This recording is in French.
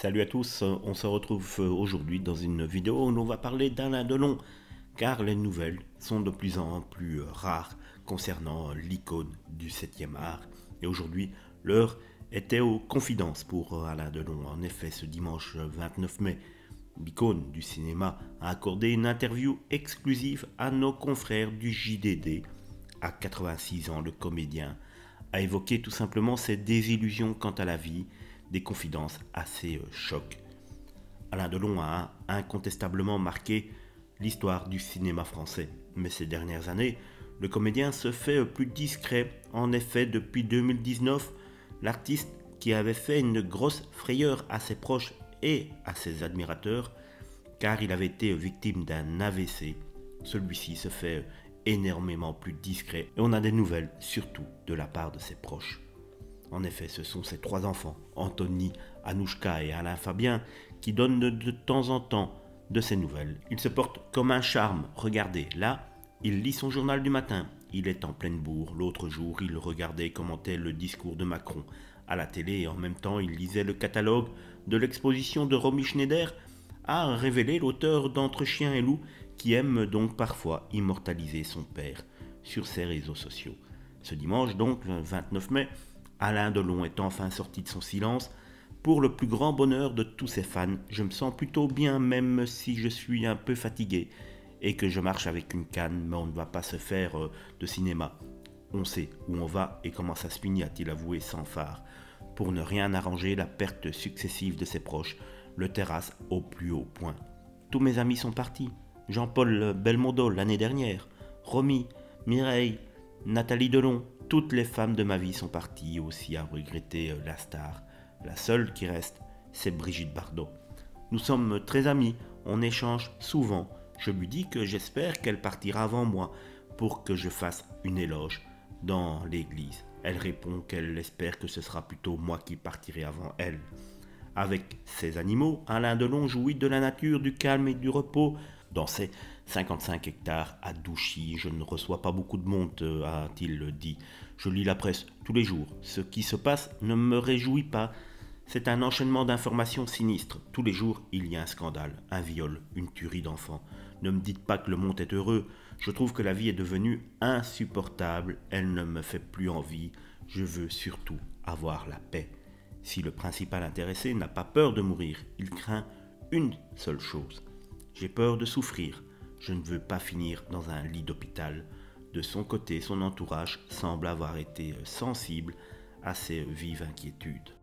Salut à tous, on se retrouve aujourd'hui dans une vidéo où on va parler d'Alain Delon, car les nouvelles sont de plus en plus rares concernant l'icône du 7e art. Et aujourd'hui, l'heure était aux confidences pour Alain Delon. En effet, ce dimanche 29 mai, l'icône du cinéma a accordé une interview exclusive à nos confrères du JDD. À 86 ans, le comédien a évoqué tout simplement ses désillusions quant à la vie, des confidences assez chocs. Alain Delon a incontestablement marqué l'histoire du cinéma français, mais ces dernières années, le comédien se fait plus discret. En effet, depuis 2019, l'artiste qui avait fait une grosse frayeur à ses proches et à ses admirateurs, car il avait été victime d'un AVC, celui-ci se fait énormément plus discret et on a des nouvelles, surtout de la part de ses proches. En effet, ce sont ses trois enfants, Anthony, Anouchka et Alain Fabien, qui donnent de temps en temps de ses nouvelles. Il se porte comme un charme. Regardez, là, il lit son journal du matin. Il est en pleine bourre. L'autre jour, il regardait et commentait le discours de Macron à la télé et en même temps, il lisait le catalogue de l'exposition de Romy Schneider, a révélé l'auteur d'Entre chien et loup, qui aime donc parfois immortaliser son père sur ses réseaux sociaux. Ce dimanche, donc, le 29 mai, Alain Delon est enfin sorti de son silence. Pour le plus grand bonheur de tous ses fans, je me sens plutôt bien même si je suis un peu fatigué et que je marche avec une canne, mais on ne va pas se faire de cinéma. On sait où on va et comment ça se finit, a-t-il avoué sans phare. Pour ne rien arranger, la perte successive de ses proches le terrasse au plus haut point. Tous mes amis sont partis. Jean-Paul Belmondo l'année dernière, Romy, Mireille, Nathalie Delon, toutes les femmes de ma vie sont parties aussi, à regretter la star. La seule qui reste, c'est Brigitte Bardot. Nous sommes très amis, on échange souvent. Je lui dis que j'espère qu'elle partira avant moi pour que je fasse une éloge dans l'église. Elle répond qu'elle espère que ce sera plutôt moi qui partirai avant elle. Avec ses animaux, Alain Delon jouit de la nature, du calme et du repos. Dans ses 55 hectares à Douchy, je ne reçois pas beaucoup de monde, a-t-il dit. Je lis la presse tous les jours. Ce qui se passe ne me réjouit pas. C'est un enchaînement d'informations sinistres. Tous les jours, il y a un scandale, un viol, une tuerie d'enfants. Ne me dites pas que le monde est heureux. Je trouve que la vie est devenue insupportable. Elle ne me fait plus envie. Je veux surtout avoir la paix. Si le principal intéressé n'a pas peur de mourir, il craint une seule chose. J'ai peur de souffrir. Je ne veux pas finir dans un lit d'hôpital. De son côté, son entourage semble avoir été sensible à ces vives inquiétudes.